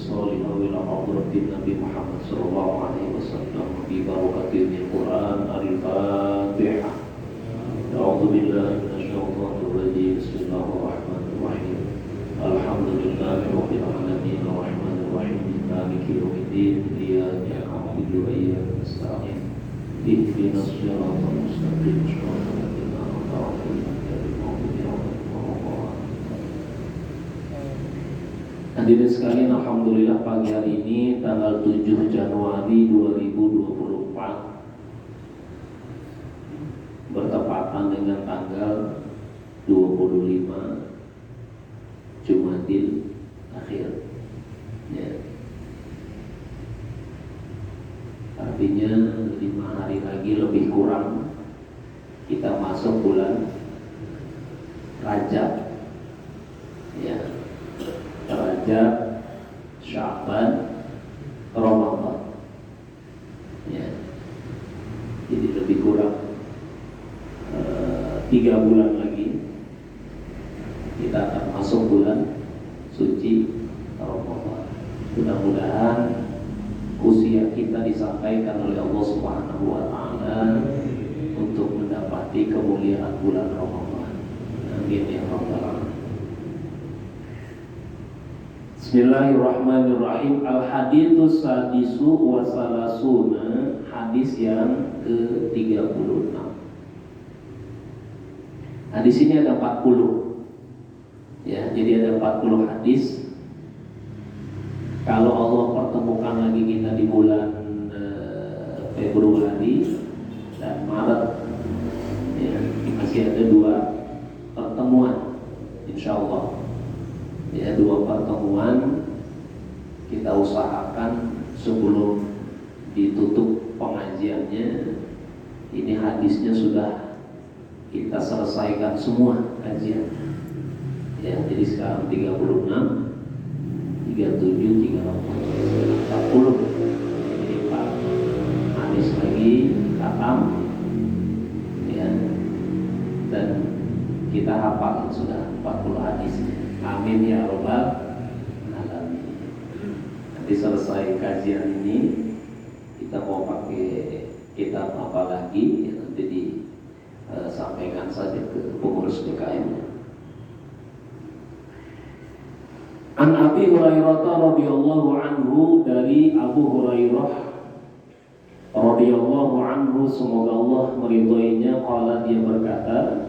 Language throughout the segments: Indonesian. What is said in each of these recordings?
الصالح وإلى حضرة النبي محمد صلى الله عليه وسلم ببركة القرآن الفاتحة. أعوذ بالله من الشيطان الرجيم. بسم الله الرحمن الرحيم. الحمد لله رب العالمين الرحمن الرحيم مالك يوم الدين إياك نعبد وإياك نستعين اهدنا الصراط المستقيم صراط الذين أنعمت عليهم غير المغضوب عليهم ولا الضالين. Hadirin sekalian, alhamdulillah pagi hari ini tanggal 7 Januari 2024 bertepatan dengan tanggal 25 Jumadil akhir. Ya. Artinya 5 hari lagi lebih kurang kita masuk bulan Rajab. Ya. Rajab, Sya'ban, Ramadan. Ya. Jadi lebih kurang 3 bulan lagi kita akan masuk bulan suci Ramadan. Mudah-mudahan usia kita disampaikan oleh Allah Subhanahu wa taala untuk mendapati kemuliaan bulan Ramadan. Amin ya rabbal alamin. Bismillahirrahmanirrahim. Al-haditsus sadisu wa salasuna, hadis yang ke-36. Hadis ini ada 40. Ya, jadi ada 40 hadis. Kalau Allah pertemukan lagi kita di bulan Februari dan Maret, ya, masih ada 2 pertemuan, insya Allah. Ya, 2 pertemuan kita usahakan sebelum ditutup pengajiannya. Ini hadisnya sudah kita selesaikan semua kajian. Ya, jadi sekarang 36, 37, 38, 40. Jadi 4 hadis lagi khatam. Ya. Dan kita hafal sudah 40 hadis. Amin ya rabbal alamin. Nanti selesai kajian ini kita mau pakai kitab apa lagi, ya, nanti disampaikan saja ke pengurus PKM-nya. An Abi Hurairah radhiyallahu anhu, dari Abu Hurairah radhiyallahu anhu, semoga Allah meridhoinya, qala, dia berkata,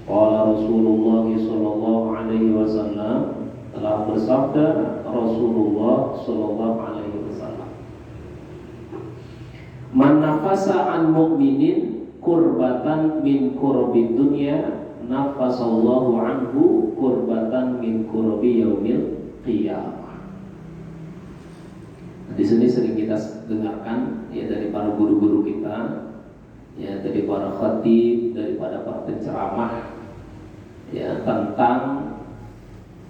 qala Rasulullah sallallahu alaihi wasallam, telah bersabda Rasulullah sallallahu alaihi wasallam, man nafasa an mu'minin kurbatan min kurbi dunya nafasallahu anhu kurbatan min kurbi yaumil qiyamah. Di sini sering kita dengarkan, ya, dari para guru-guru kita, ya, dari para khatib, daripada para penceramah, ya, tentang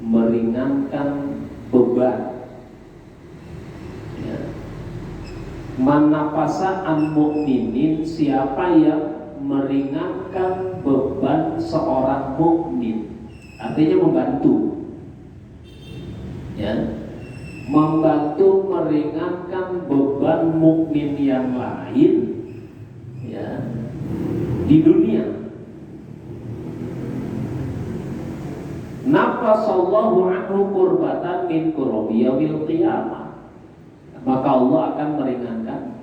meringankan beban. Ya. Man nafasa an mu'minin, siapa yang meringankan beban seorang mukmin, artinya membantu. Ya, membantu meringankan beban mukmin yang lain, ya, di dunia. Nafasallahu anhu kurbatan min kurobi yaumil qiyamah, maka Allah akan meringankan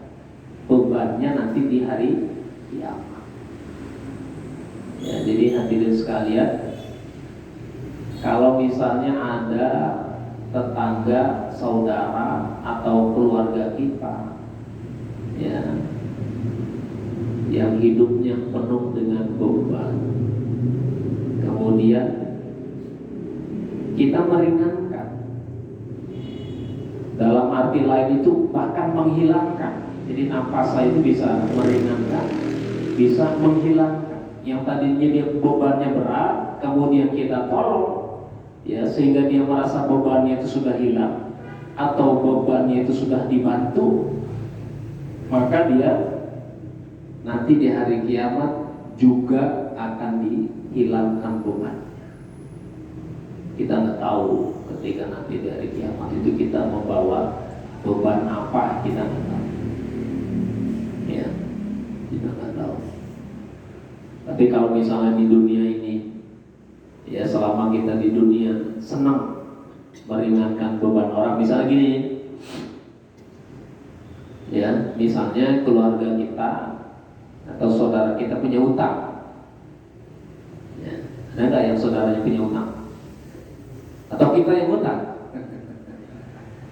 bebannya nanti di hari kiamat. Ya, jadi hadirin sekalian, kalau misalnya ada tetangga, saudara, atau keluarga kita, ya, yang hidupnya penuh dengan beban, kemudian kita meringankan, dalam arti lain itu bahkan menghilangkan. Jadi nafasa itu bisa meringankan, bisa menghilangkan. Yang tadinya dia bebannya berat, kemudian kita tolong, ya, sehingga dia merasa bebannya itu sudah hilang atau bebannya itu sudah dibantu, maka dia nanti di hari kiamat juga akan dihilangkan bebannya. Kita nggak tahu ketika nanti di hari kiamat itu kita membawa beban apa kita nggak tahu. Ya, kita nggak tahu. Tapi kalau misalnya di dunia ini, ya selama kita di dunia senang meringankan beban orang, misalnya gini, ya misalnya keluarga kita atau saudara kita punya utang, ya, ada nggak yang saudaranya punya utang? Atau kita yang utang?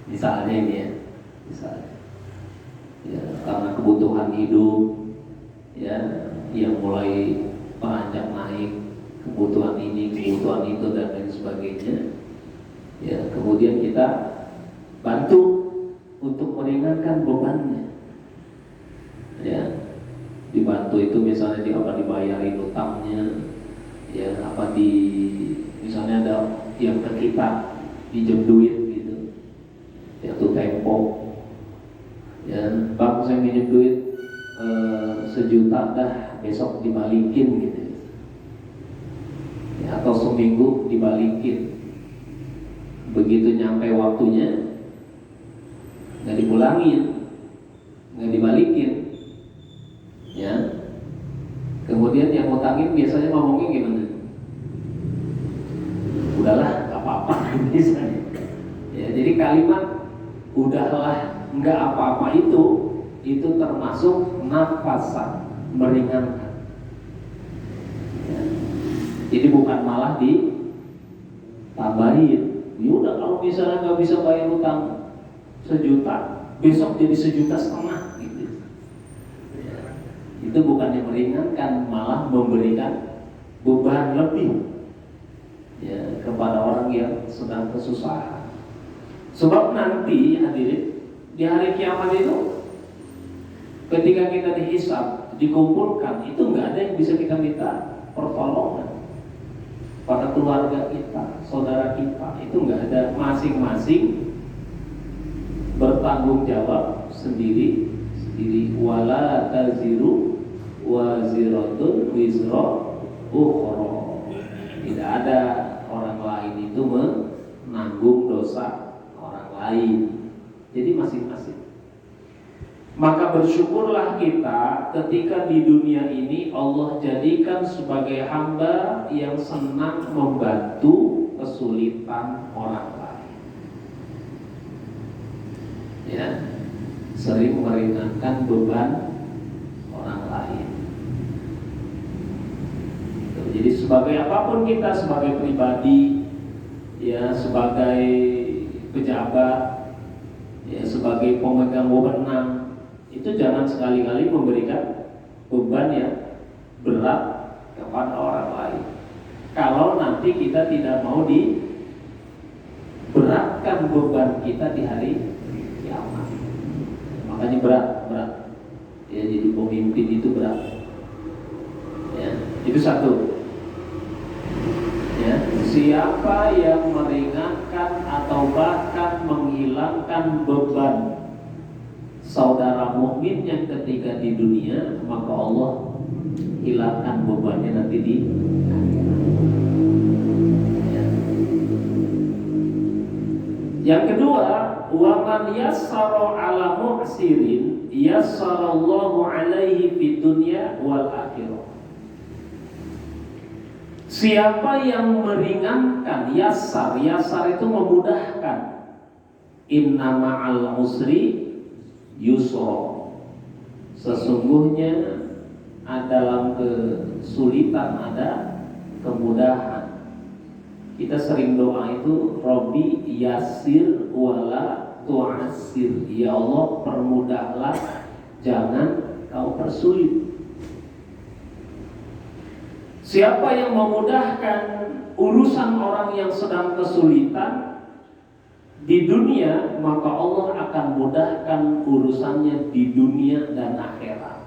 Misalnya ini ya, misalnya, ya karena kebutuhan hidup, ya yang mulai beranjak naik, kebutuhan ini, kebutuhan itu dan lain sebagainya, ya kemudian kita bantu untuk meringankan bebannya, ya dibantu itu misalnya dibayarin utangnya, ya misalnya ada yang ke kita pinjam duit gitu, ya tuh tempo, ya bang saya pinjam duit 1 juta dah, besok dibalikin gitu, ya, atau seminggu dibalikin. Begitu nyampe waktunya nggak dipulangin, nggak dibalikin, ya. Kemudian yang ngutangin biasanya ngomongnya gimana? Udahlah, nggak apa-apa misalnya. Ya, jadi kalimat udahlah, nggak apa-apa itu termasuk nafasan, meringankan. Ya. Jadi bukan malah ditambahin. Ya udah, kalau misalnya nggak bisa bayar utang 1 juta, besok jadi 1,5 juta gitu. Ya. Itu bukannya meringankan, malah memberikan beban lebih, ya, kepada orang yang sedang kesusahan. Sebab nanti hadirin, di hari kiamat itu ketika kita dihisab, dikumpulkan, itu nggak ada yang bisa kita minta pertolongan pada keluarga kita, saudara kita, itu nggak ada, masing-masing bertanggung jawab sendiri. Wala taziru waziratun wizra ukhra. Tidak ada orang lain itu menanggung dosa orang lain. Jadi masing-masing. Maka bersyukurlah kita ketika di dunia ini Allah jadikan sebagai hamba yang senang membantu kesulitan orang lain, ya, sering meringankan beban orang lain. Jadi sebagai apapun kita, sebagai pribadi, ya, sebagai pejabat, ya, sebagai pemegang wewenang, itu jangan sekali-kali memberikan beban yang berat kepada orang lain. Kalau nanti kita tidak mau diberatkan beban kita di hari kiamat, makanya berat. Ya, jadi pemimpin itu berat. Ya, itu satu. Ya, siapa yang meringankan atau bahkan menghilangkan beban saudara mukmin yang ketika di dunia, maka Allah hilangkan bebannya nanti di akhirat. Ya. Yang kedua, wa man yassara ala mu'sirin yassarallahu alaihi fid dunya wal akhirah. Siapa yang meringankan, yassar itu memudahkan. Inna ma'al usri yusra. Sesungguhnya dalam kesulitan ada kemudahan. Kita sering doa itu, Robbi yassir wala tu'assir. Ya Allah, permudahlah, jangan kau persulit. Siapa yang memudahkan urusan orang yang sedang kesulitan di dunia, maka Allah akan mudahkan urusannya di dunia dan akhirat.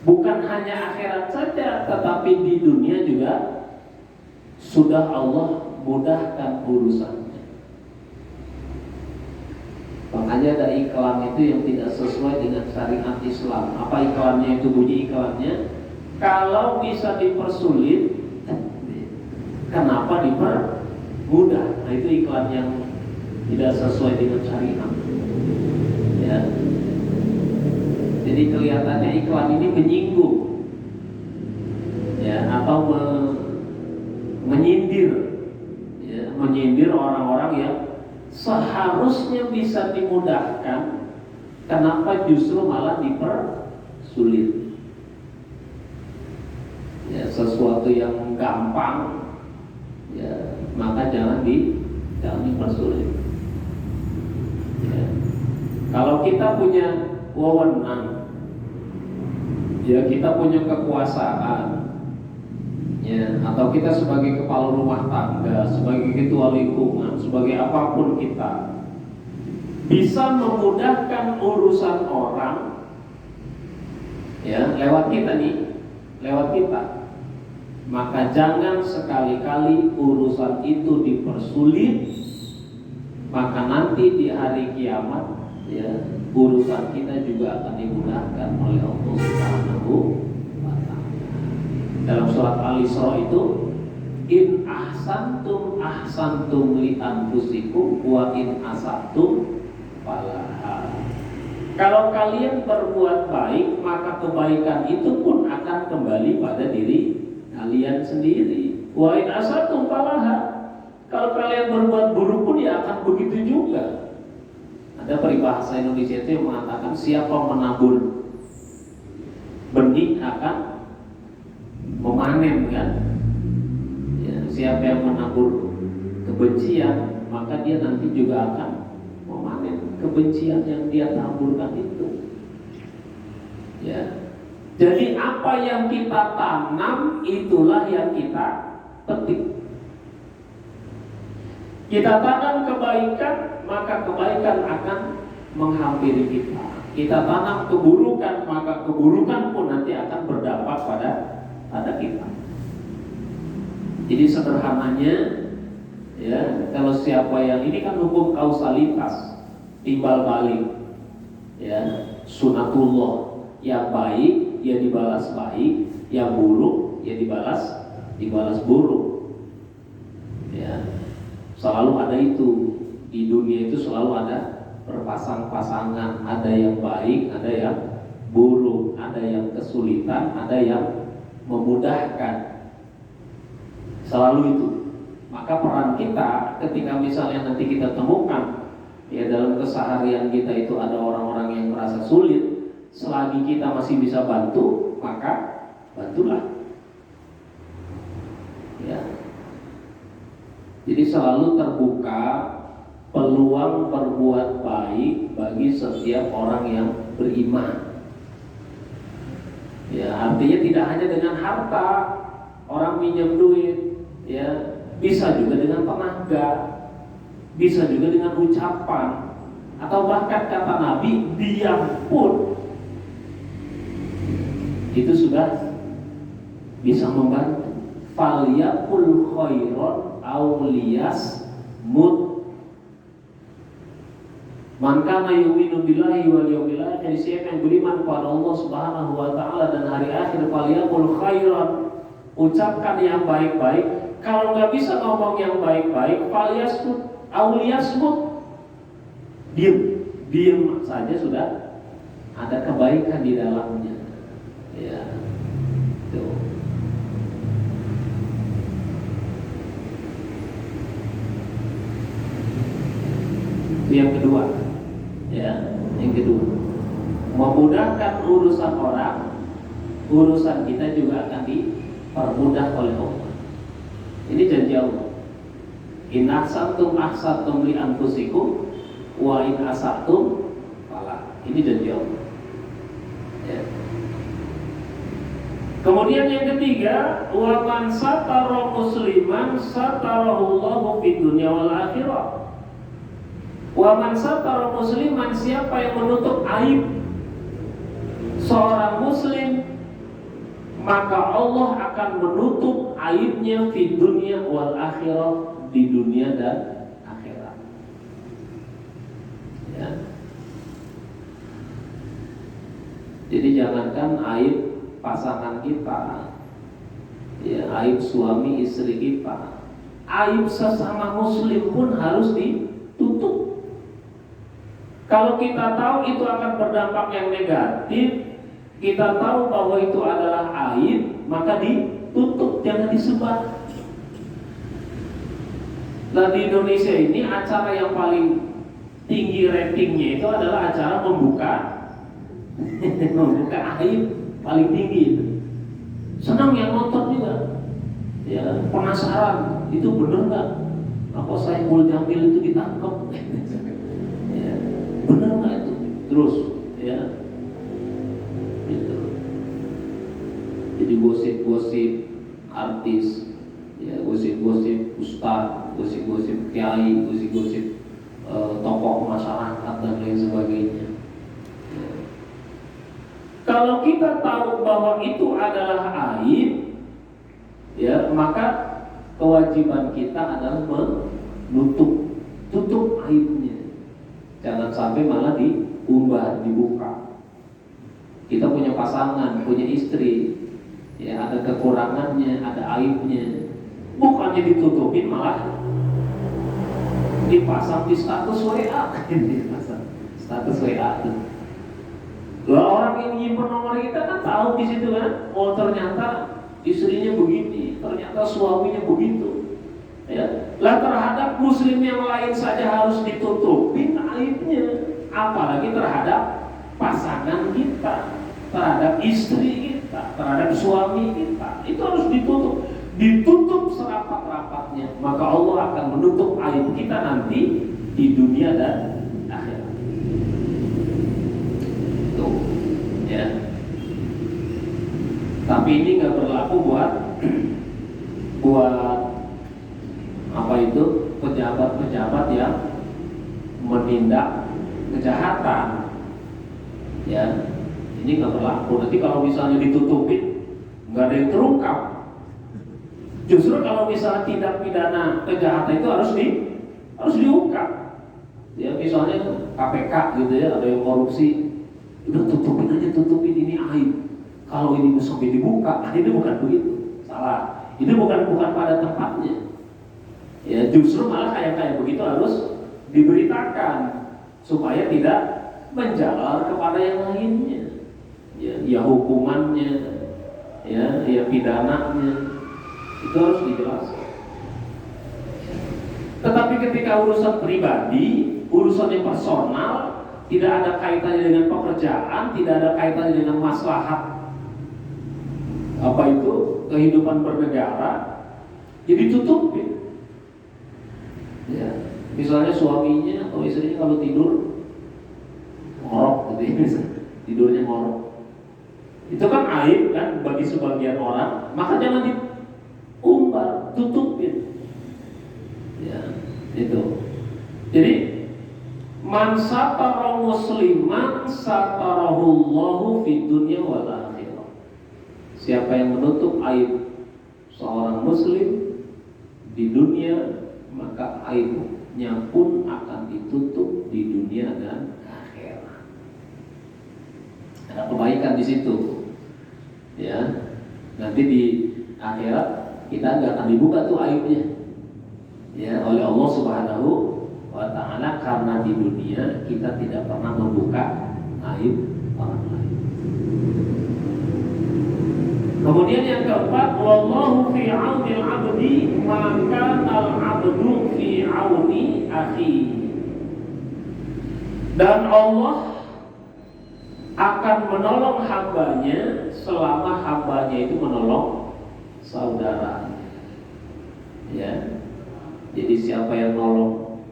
Bukan hanya akhirat saja, tetapi di dunia juga sudah Allah mudahkan urusannya. Makanya ada iklan itu yang tidak sesuai dengan syariat Islam. Apa iklannya itu? Bunyi iklannya, kalau bisa dipersulit, kenapa dipermudah? Nah, itu iklan yang tidak sesuai dengan syariat. Ya. Jadi kelihatannya iklan ini menyinggung, ya, atau menyindir, ya, menyindir orang-orang yang seharusnya bisa dimudahkan, kenapa justru malah dipersulit? Ya, sesuatu yang gampang, ya, maka jangan dipersulit. Ya. Kalau kita punya wewenang, ya, kita punya kekuasaan, ya, atau kita sebagai kepala rumah tangga, sebagai ketua lingkungan, sebagai apapun kita bisa memudahkan urusan orang, ya, lewat kita nih, lewat kita, maka jangan sekali-kali urusan itu dipersulit, maka nanti di hari kiamat, ya, urusan kita juga akan dimudahkan oleh Allah Subhanahu wa ta'ala. Dalam surat Al-Isra itu, in ahsantum li anfusikum wa in asatum falaha. Kalau kalian berbuat baik, maka kebaikan itu pun akan kembali pada diri kalian sendiri. Wa in asatum falaha. Kalau kalian berbuat buruk pun ya akan begitu juga. Ada peribahasa Indonesia itu yang mengatakan siapa menabur benih akan memanen, kan? Ya, siapa yang menabur kebencian, maka dia nanti juga akan memanen kebencian yang dia taburkan itu. Ya. Jadi apa yang kita tanam itulah yang kita petik. Kita tanam kebaikan, maka kebaikan akan menghampiri kita. Kita tanam keburukan, maka keburukan pun nanti akan berdampak pada kita. Jadi sederhananya, ya, kalau siapa yang ini kan hukum kausalitas, timbal balik, ya, sunatullah, yang baik ya dibalas baik, yang buruk ya dibalas buruk, ya. Selalu ada itu di dunia itu, selalu ada berpasang-pasangan, ada yang baik, ada yang buruk, ada yang kesulitan, ada yang memudahkan, selalu itu. Maka peran kita ketika misalnya nanti kita temukan, ya, dalam keseharian kita itu ada orang-orang yang merasa sulit, selagi kita masih bisa bantu, maka bantulah, ya. Jadi selalu terbuka peluang berbuat baik bagi setiap orang yang beriman. Ya, artinya tidak hanya dengan harta, orang minjem duit, ya, bisa juga dengan tenaga, bisa juga dengan ucapan, atau bahkan kata Nabi, diam pun itu sudah bisa membantu. Falyakul khairon aw liyasmut. Man kana yu'minu billahi wal yawmil akhir, siapa yang beriman kepada Allah Subhanahu wa taala dan hari akhir, falyakul khairon, ucapkan yang baik-baik. Kalau nggak bisa ngomong yang baik-baik, falyasmut aw liyasmut, diam saja sudah ada kebaikan di dalamnya, ya. Tuh. Yang kedua, ya, yang kedua, memudahkan urusan orang, urusan kita juga akan dipermudah oleh Allah. Ini janji Allah. In ahsantum li anfusikum wa in asatum fala. Ini janji Allah. Ya. Kemudian yang ketiga, wa man satara musliman satarahullahu fid dunya wal akhirah. Wa man satara musliman, siapa yang menutup aib seorang muslim, maka Allah akan menutup aibnya di dunia wal akhirah, di dunia dan akhirat. Ya. Jadi jangankan aib pasangan kita, ya, aib suami istri kita, aib sesama muslim pun harus ditutup. Kalau kita tahu itu akan berdampak yang negatif, kita tahu bahwa itu adalah aib, maka ditutup, jangan disebar. Nah, di Indonesia ini acara yang paling tinggi ratingnya itu adalah acara membuka membuka aib paling tinggi itu. Senang yang nonton juga, ya penasaran itu bener nggak? Apa Saiful Jamil itu ditangkap? Ya, bener nggak itu? Terus, ya, gitu. Jadi gosip-gosip artis, ya gosip-gosip ustaz, gosip-gosip kiai, gosip-gosip tokoh masyarakat dan lain sebagainya. Kalau kita tahu bahwa itu adalah aib, ya maka kewajiban kita adalah tutup aibnya. Jangan sampai malah diumbar, dibuka. Kita punya pasangan, punya istri, ya ada kekurangannya, ada aibnya. Bukannya ditutupin, malah dipasang di status WA. Dipasang status WA tuh. Lah orang yang nyimpen nomor kita kan tahu di situ kan, oh ternyata istrinya begini, ternyata suaminya begitu. Ya, lah terhadap muslim yang lain saja harus ditutupin aibnya, apalagi terhadap pasangan kita, terhadap istri kita, terhadap suami kita, itu harus ditutup serapat-rapatnya. Maka Allah akan menutup aib kita nanti di dunia dan akhirat. Tuh, ya. Tapi ini nggak berlaku buat apa itu pejabat-pejabat yang menindak kejahatan. Ya, ini nggak berlaku. Nanti kalau misalnya ditutupin, nggak ada yang terungkap. Justru kalau misalnya tindak pidana kejahatan itu harus diungkap. Ya misalnya KPK gitu ya, ada yang korupsi, udah tutupin ini aib. Kalau ini sampai dibuka, itu bukan begitu, salah. Itu bukan pada tempatnya. Ya justru malah kayak begitu harus diberitakan supaya tidak menjalar kepada yang lainnya. Ya hukumannya, ya pidananya. Itu harus dijelaskan. Tetapi ketika urusan pribadi, urusan yang personal, tidak ada kaitannya dengan pekerjaan, tidak ada kaitannya dengan maslahat apa itu kehidupan bernegara, jadi tutupin. Ya, misalnya suaminya atau istrinya kalau tidur ngorok gitu, tidurnya ngorok, itu kan aib kan bagi sebagian orang, maka jangan diumbar, tutupin. Ya, itu. Jadi man satara musliman satarahullahu fid dunya wal akhirah. Siapa yang menutup aib seorang muslim di dunia, maka aibnya pun akan ditutup di dunia dan akhirat. Ada kebaikan di situ. Ya. Nanti di akhirat kita nggak akan dibuka tuh aibnya. Ya, oleh Allah Subhanahu wa ta'ala, karena di dunia kita tidak pernah membuka aib orang lain. Kemudian yang keempat, wallahu fi 'aunil 'abdi ma kana al-'abdu fi 'auni akhi. Dan Allah akan menolong hambanya selama hambanya itu menolong saudaranya. Ya. Jadi siapa yang nolong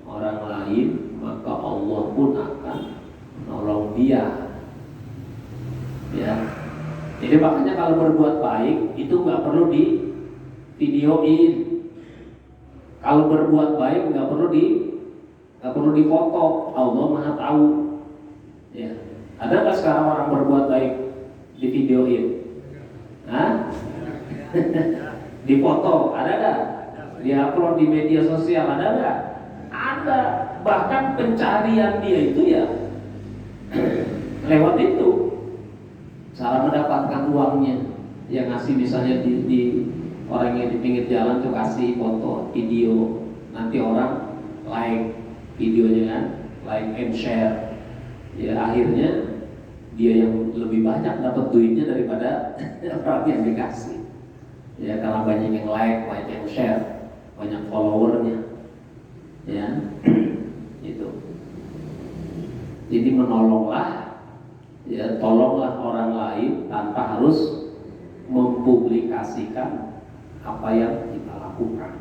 orang lain, maka Allah pun akan menolong dia. Ya. Jadi makanya kalau berbuat baik itu nggak perlu di videoin. Kalau berbuat baik nggak perlu difoto. Allah Maha tahu. Ya. Ada nggak sekarang orang berbuat baik di videoin? Hah? Difoto, ada nggak? Diupload di media sosial, ada nggak? Ada. Bahkan pencarian dia itu ya lewat itu. Cara mendapatkan uangnya, yang ngasih misalnya di orang yang di pinggir jalan tuh kasih foto, video, nanti orang like videonya kan, like and share. Ya akhirnya dia yang lebih banyak dapat duitnya daripada orang yang dikasih. Ya karena banyak yang like, banyak yang share, banyak followernya. Ya, itu. Jadi menolonglah, ya tolonglah orang lain tanpa harus mempublikasikan apa yang kita lakukan.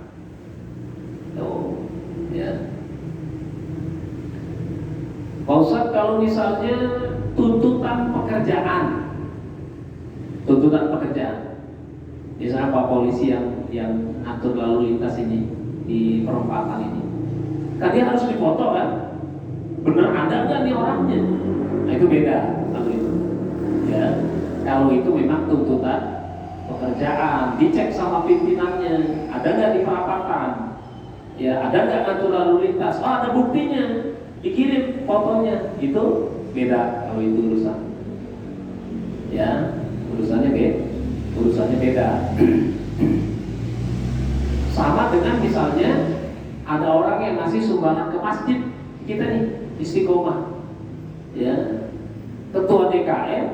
Tuh, ya. Pak Ustadz, kalau misalnya tuntutan pekerjaan, misalnya Pak Polisi yang atur lalu lintas ini di perempatan ini, kan dia harus difoto kan, bener ada nggak nih orangnya? Nah itu beda kalau itu, ya. Kalau itu memang tuntutan pekerjaan, dicek sama pimpinannya, ada nggak di perapatan, ya ada nggak atur lalu lintas, oh ada buktinya, dikirim fotonya, itu beda kalau itu urusan, ya urusannya beda. Sama dengan misalnya ada orang yang ngasih sumbangan ke masjid kita nih, Istiqomah, ya ketua DKM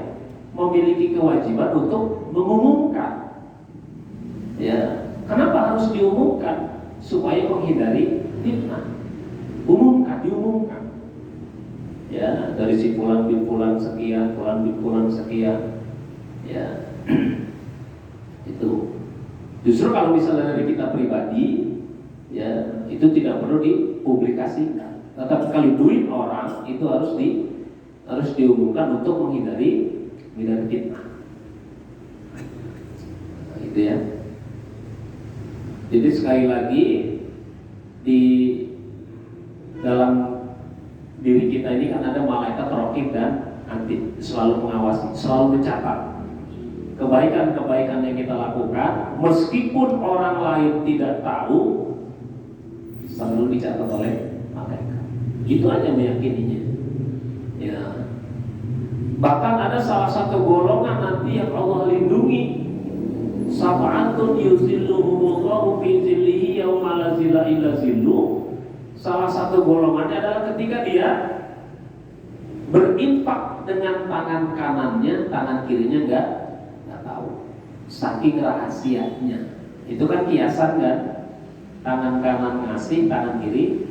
memiliki kewajiban untuk mengumumkan, ya kenapa harus diumumkan? Supaya menghindari fitnah. Diumumkan, ya dari si fulan bin fulan sekian, ya itu. Justru kalau misalnya dari kita pribadi, ya itu tidak perlu dipublikasikan. Tetapi kalau duit orang itu harus diumumkan untuk menghindari fitnah. Nah, itu ya. Jadi sekali lagi di dalam diri kita ini kan ada malaikat raqib dan atid, selalu mengawasi, selalu mencatat kebaikan-kebaikan yang kita lakukan, meskipun orang lain tidak tahu, selalu dicatat oleh malaikat. Itu aja meyakininya. Ya. Bahkan ada salah satu golongan nanti yang Allah lindungi, sab'atun yuzilluhumullahu fi zillihi yauma la zilla illa zilluh. Salah satu golongannya adalah ketika dia berinfak dengan tangan kanannya, tangan kirinya enggak tahu. Saking rahasianya. Itu kan kiasan kan? Tangan kanan ngasih, tangan kiri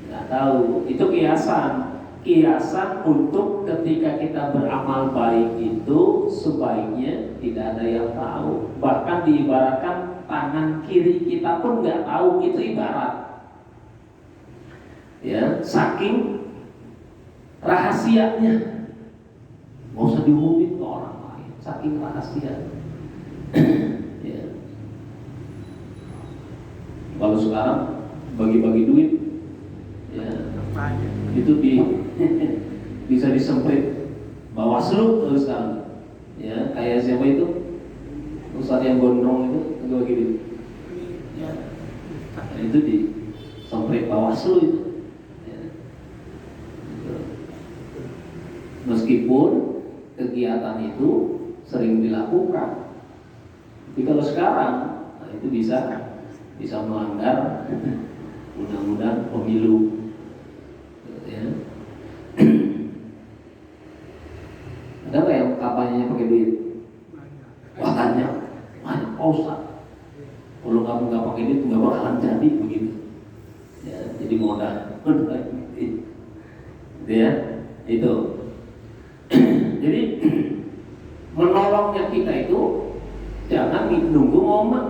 enggak tahu. Itu kiasan. Kiasan untuk ketika kita beramal baik itu sebaiknya tidak ada yang tahu. Bahkan diibaratkan tangan kiri kita pun enggak tahu, itu ibarat. Ya, saking rahasianya, nggak usah diumumin ke orang lain, saking rahasia. Ya. Kalau sekarang bagi-bagi duit, ya, itu bisa disemprit Bawaslu terus sekarang. Ya, kayak siapa itu? Ustadz yang gondrong itu bagi duit. Ya. Nah, itu disemprit Bawaslu itu. Meskipun kegiatan itu sering dilakukan, tapi kalau sekarang nah itu bisa melanggar undang-undang pemilu, ya. Ada nggak yang kampanyenya pakai duit? Banyak Ustaz. Kalau kamu nggak pakai duit nggak bakalan jadi begitu, ya, jadi modal, ya itu. Jadi menolongnya kita itu jangan nunggu momen,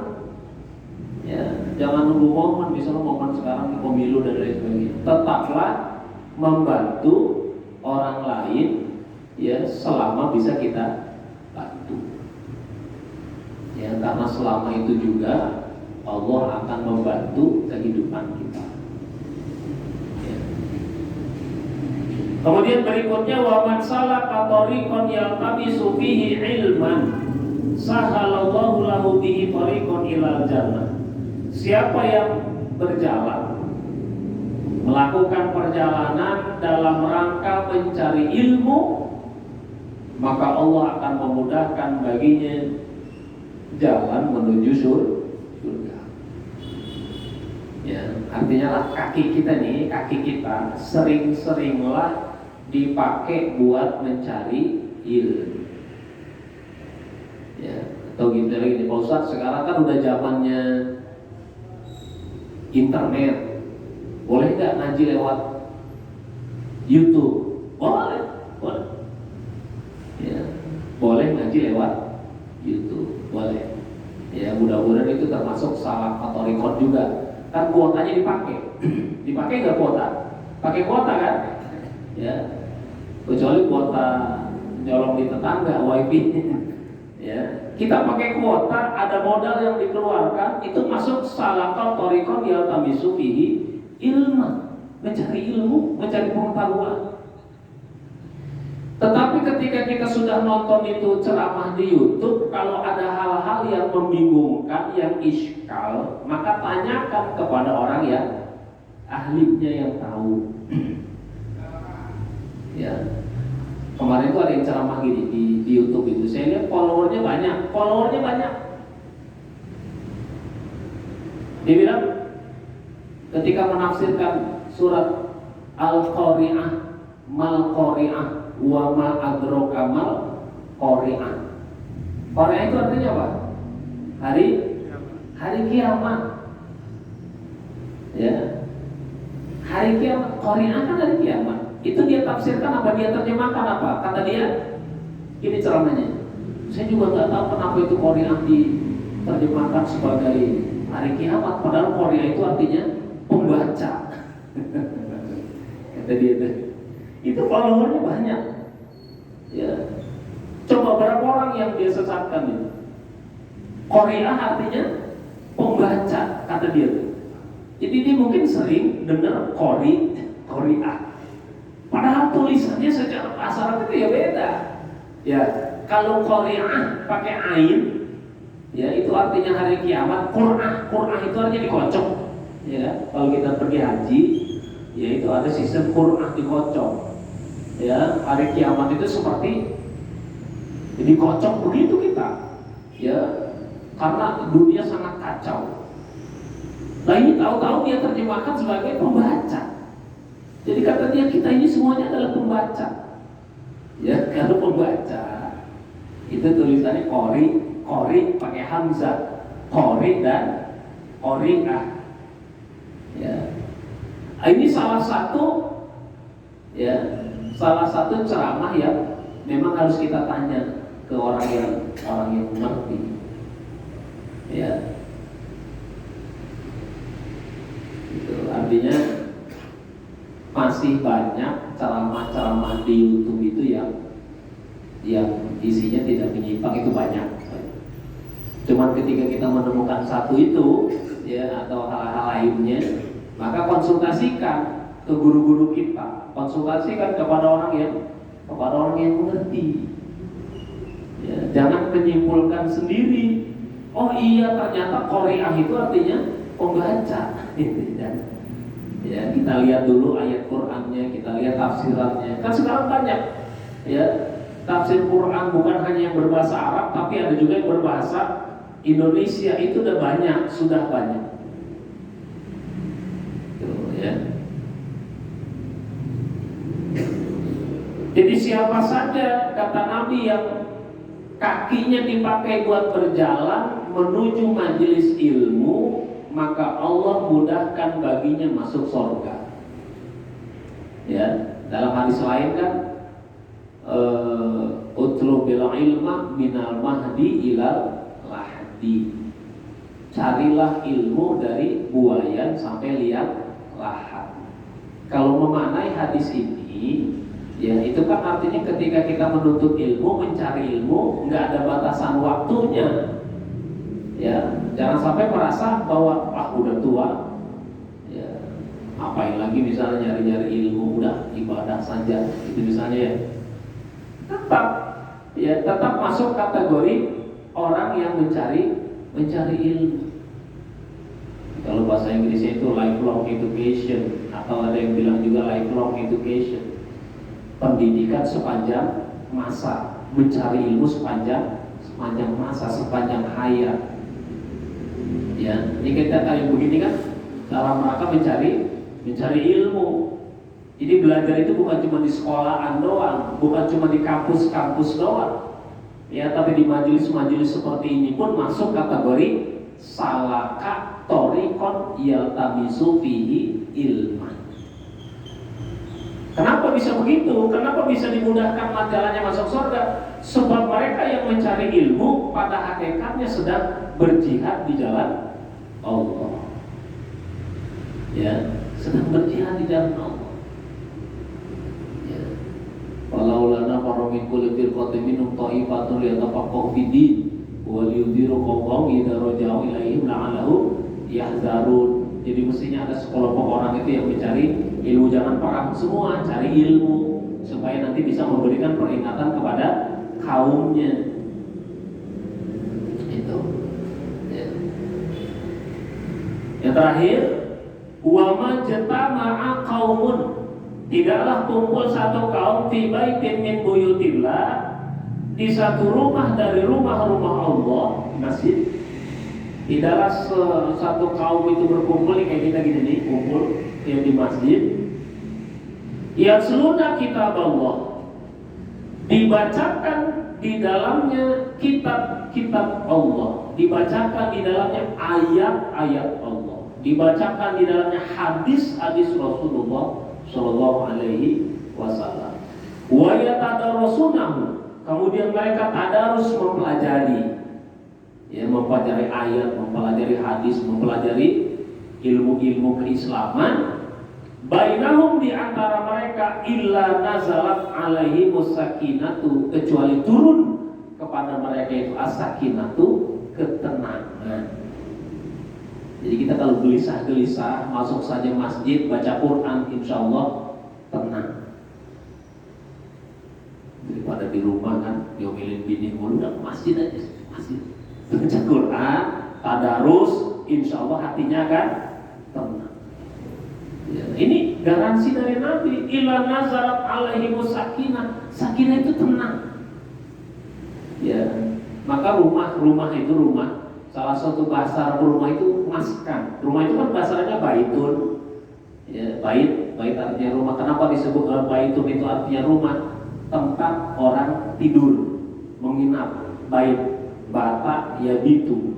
ya, jangan nunggu momen. Misalnya momen sekarang di pemilu dan lain sebagainya. Tetaplah membantu orang lain, ya, selama bisa kita bantu. Ya, karena selama itu juga Allah akan membantu kehidupan kita. Kemudian berikutnya wa man salaka tariqan yaltamisu fihi ilman sahalallahu lahu bihi tariqan ilal jannah. Siapa yang berjalan melakukan perjalanan dalam rangka mencari ilmu, maka Allah akan memudahkan baginya jalan menuju surga. Ya, artinya kaki kita sering-seringlah dipakai buat mencari ilmu. Ya, atau gitu lagi nih Pak Ustadz, sekarang kan udah zamannya internet. Boleh nggak ngaji lewat YouTube? Boleh. Ya, boleh ngaji lewat YouTube, boleh. Ya, mudah-mudahan itu termasuk salah atau record juga. Kan kuotanya dipakai. Dipakai nggak kuota? Pakai kuota kan? Ya, kecuali kuota nyolong di tetangga wifi. Ya, kita pakai kuota, ada modal yang dikeluarkan, itu masuk salakal torikon yaltamisu fihi ilma, mencari ilmu, mencari pengetahuan. Tetapi ketika kita sudah nonton itu ceramah di YouTube, kalau ada hal-hal yang membingungkan, yang iskal, maka tanyakan kepada orang yang ahlinya yang tahu. Ya, kemarin itu ada yang ceramah gini di YouTube itu, saya lihat followernya banyak. Dia bilang ketika menafsirkan surat Al-Qari'ah, mal Qari'ah, wa ma adraka mal Qari'ah. Qari'ah itu artinya apa? Hari kiamat. Ya. Hari kiamat, Qari'ah kan hari kiamat. Itu dia tafsirkan apa, dia terjemahkan apa? Kata dia, ini ceramahnya. Saya juga nggak tahu kenapa itu Qari'ah diterjemahkan sebagai hari kiamat, padahal Qari'ah itu artinya pembaca. Kata dia itu followernya banyak. Ya, coba berapa orang yang dia sesatkan itu? Qari'ah artinya pembaca, kata dia. Jadi dia mungkin sering dengar Qari'ah. Padahal tulisannya secara bahasa Arab itu ya beda. Ya, kalau Qari'ah pakai ain, ya itu artinya hari kiamat. Qur'ah itu artinya dikocok. Ya, kalau kita pergi haji, ya itu ada sistem Qur'ah dikocok. Ya, hari kiamat itu seperti dikocok begitu kita. Ya, karena dunia sangat kacau. Nah ini tahu-tahu dia terjemahkan sebagai pembaca. Jadi kata dia, kita ini semuanya adalah pembaca. Ya, kalau pembaca itu tulisannya Qari pakai hamzah, Qari dan Qari'ah. Ya, ini salah satu ceramah yang memang harus kita tanya ke orang yang mengerti. Ya, itu artinya masih banyak ceramah-ceramah di YouTube itu yang isinya tidak menyimpang, itu banyak. Cuman ketika kita menemukan satu itu, ya, atau hal-hal lainnya, maka konsultasikan ke guru-guru kita, konsultasikan kepada orang yang mengerti. Ya, jangan menyimpulkan sendiri. Oh iya, ternyata Qari'ah itu artinya pembaca. Ya, kita lihat dulu ayat Qur'annya, kita lihat tafsirannya. Kan sekarang banyak, ya, tafsir Qur'an bukan hanya yang berbahasa Arab, tapi ada juga yang berbahasa Indonesia. Itu sudah banyak. Tuh, ya. Jadi siapa saja, kata Nabi, yang kakinya dipakai buat berjalan menuju majelis ilmu, maka Allah mudahkan baginya masuk surga. Ya, dalam hadis lain kan, utlu bil ilma minal mahdi ilal lahdi. Carilah ilmu dari buayan sampai liang lahat. Kalau memaknai hadis ini, ya itu kan artinya ketika kita menuntut ilmu, mencari ilmu, nggak ada batasan waktunya. Ya, jangan sampai merasa bahwa udah tua, ya, ngapain lagi misalnya nyari-nyari ilmu, udah ibadah saja, itu misalnya ya. Tetap masuk kategori orang yang mencari ilmu. Kalau bahasa Inggrisnya itu lifelong education, atau ada yang bilang juga lifelong education. Pendidikan sepanjang masa, mencari ilmu sepanjang masa, sepanjang hayat. Ya, ini kita kayak begini kan, dalam rangka mencari ilmu. Jadi belajar itu bukan cuma di sekolahan doang, bukan cuma di kampus-kampus doang. Ya, tapi di majelis-majelis seperti ini pun masuk kategori salaka thoriqon yaltamisu fihi ilman. Kenapa bisa begitu? Kenapa bisa dimudahkan jalannya masuk surga? Sebab mereka yang mencari ilmu pada hakikatnya sedang berjihad di jalan Allah. Ya, sedang berjihad di jalan Allah. Ya. Walau lana min kulli firqatin minhum ta'ifatun liyatafaqahu fid-din wa liyudhiru qawmahum idza raja'u ilaihim la'allahum yahzarun. Jadi mestinya ada sekelompok orang itu yang mencari ilmu, jangan perang semua, cari ilmu supaya nanti bisa memberikan peringatan kepada kaumnya. Itu. Ya. Yang terakhir, wa ma jatama'a qaumun, tidaklah kumpul satu kaum fi baitin min buyutillah, di satu rumah dari rumah-rumah Allah, masjid. Tidaklah satu kaum itu berkumpul kayak kita gini nih, kumpul yang di masjid. Yatluna kitab Allah, dibacakan di dalamnya kitab-kitab Allah, dibacakan di dalamnya ayat-ayat Allah, dibacakan di dalamnya hadis-hadis Rasulullah Shallallahu Alaihi Wasallam. Wa yatadarasunahu, kemudian mereka tadarus mempelajari. Ya, mempelajari ayat, mempelajari hadis, mempelajari ilmu-ilmu keislaman. Bainahum, di antara mereka, illa nazalat alaihi musakinatu, kecuali turun kepada mereka itu as-sakinatu, ketenangan. Jadi kita kalau gelisah-gelisah masuk saja masjid, baca Quran, insya Allah tenang. Daripada di rumah kan diomelin bini mulu, udah masjid aja, masjid. Baca Quran, tadarus, insya Allah hatinya akan tenang. Ya, ini garansi dari Nabi. Ila nazarat alaihi sakinah, sakinah itu tenang. Ya, maka rumah itu rumah. Salah satu bahasa rumah itu maskan. Rumah itu kan bahasanya baitun. Ya, bait artinya rumah. Kenapa disebut baitun itu artinya rumah? Tempat orang tidur, menginap. Bait, bata, ya bitu.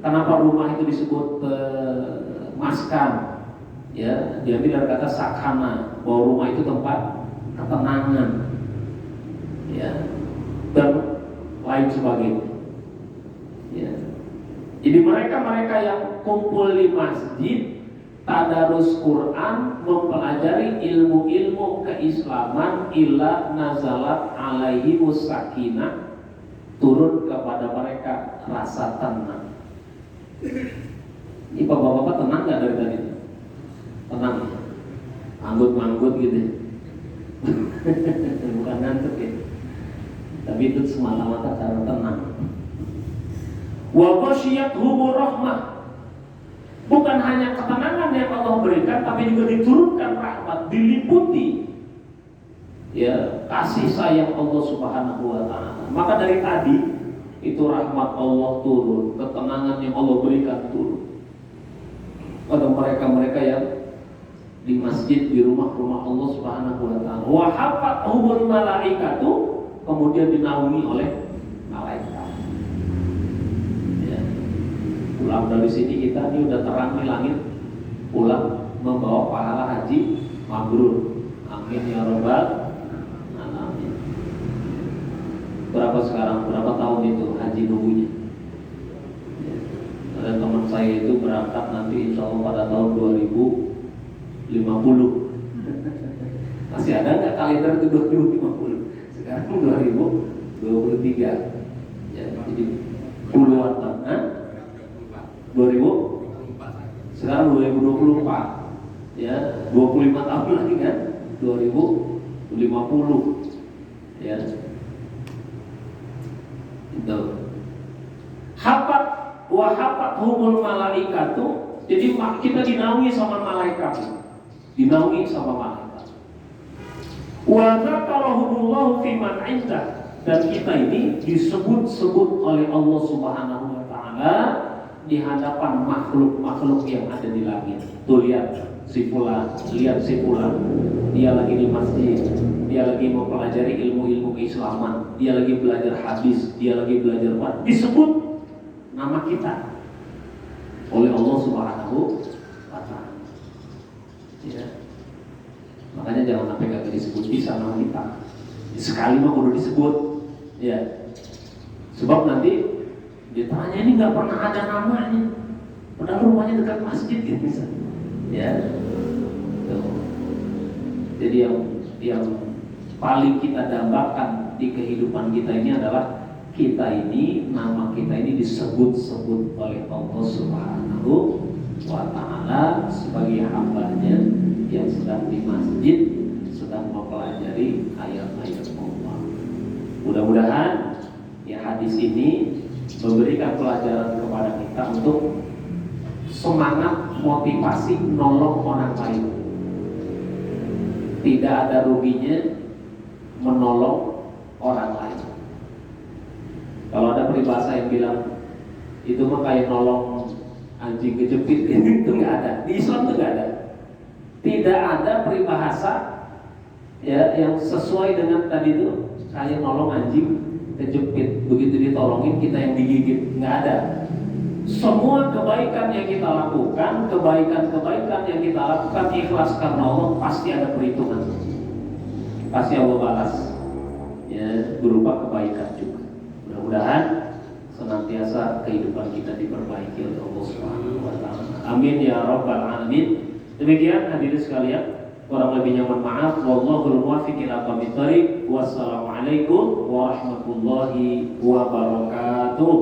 Kenapa rumah itu disebut maskan? Ya, diambil dari kata sakana, bahwa rumah itu tempat ketenangan. Ya, dan lain sebagainya. Ya. Jadi mereka yang kumpul di masjid, tadarus Quran, mempelajari ilmu-ilmu keislaman, illa nazalat alaihi sakinah, turun kepada mereka rasa tenang. Ini bapak-bapak tenang nggak dari tadi? Tenang, anggut-anggut gitu. Bukan ngantuk ya, tapi itu semata-mata cara tenang. Wa ghasyiyatuhumur rahmah, bukan hanya ketenangan yang Allah berikan, tapi juga diturunkan rahmat, diliputi ya kasih sayang Allah Subhanahu wa taala. Maka dari tadi itu rahmat Allah turun, ketenangan yang Allah berikan turun pada mereka-mereka yang di masjid, di rumah-rumah Allah Subhanahu wa taala. Wa hafathumul malaikatu, kemudian dinaungi oleh malaikat. Ya. Pulang dari sini kita ini udah terang di langit, pulang membawa pahala haji mabrur. Amin ya rabbal alamin. Berapa sekarang? Berapa tahun itu haji nunggunya? Ya. Ada teman saya itu berangkat nanti insya Allah pada tahun 2050. Masih ada nggak kalender itu 2050? Sekarang 2023. Ya, jadi puluhan tahun. 2000? Sekarang 2024. Ya, 25 tahun lagi kan? 2050. Ya. Itu. Hafat wa hafathumul malaikatu. Jadi kita dinaungi sama malaikat. Dinaungi sama malaikat. Wa zakarahumullahu fi man 'indah, dan kita ini disebut-sebut oleh Allah Subhanahu wa taala di hadapan makhluk-makhluk yang ada di langit. Tuh lihat si fulan, dia lagi di masjid, dia lagi mempelajari ilmu-ilmu keislaman, dia lagi belajar hadis, dia lagi belajar apa? Disebut nama kita oleh Allah Subhanahu wa Ta'ala. Ya. Makanya jangan sampai gak disebut bisa nama kita. Sekali mah kudu disebut. Ya. Sebab nanti ditanya ini nggak pernah ada namanya, padahal rumahnya dekat masjid gitu misalnya. Ya. Tuh. Jadi yang paling kita dambakan di kehidupan kita ini adalah nama kita ini disebut-sebut oleh Allah Subhanahu wa Ta'ala sebagai hambanya yang sedang di masjid, sedang mempelajari ayat-ayat Allah. Mudah-mudahan ya hadis ini memberikan pelajaran kepada kita untuk semangat motivasi nolong orang lain. Tidak ada ruginya menolong orang lain. Kalau ada peribahasa yang bilang itu mah kayak nolong anjing kejepit, itu nggak ada. Di Islam itu nggak ada. Tidak ada peribahasa ya yang sesuai dengan tadi itu kayak nolong anjing kejepit. Begitu ditolongin kita yang digigit, nggak ada. Semua kebaikan yang kita lakukan, kebaikan yang kita lakukan ikhlas karena Allah, pasti ada perhitungan. Pasti Allah balas ya berupa kebaikan juga. Mudah-mudahan senantiasa kehidupan kita diperbaiki oleh Allah Subhanahu wa Ta'ala. Amin ya rabbal alamin. Demikian hadirin sekalian, kurang lebihnya mohon maaf. Wallahul muwaffiq ila aqwamit thoriq. Wassalamualaikum warahmatullahi wabarakatuh.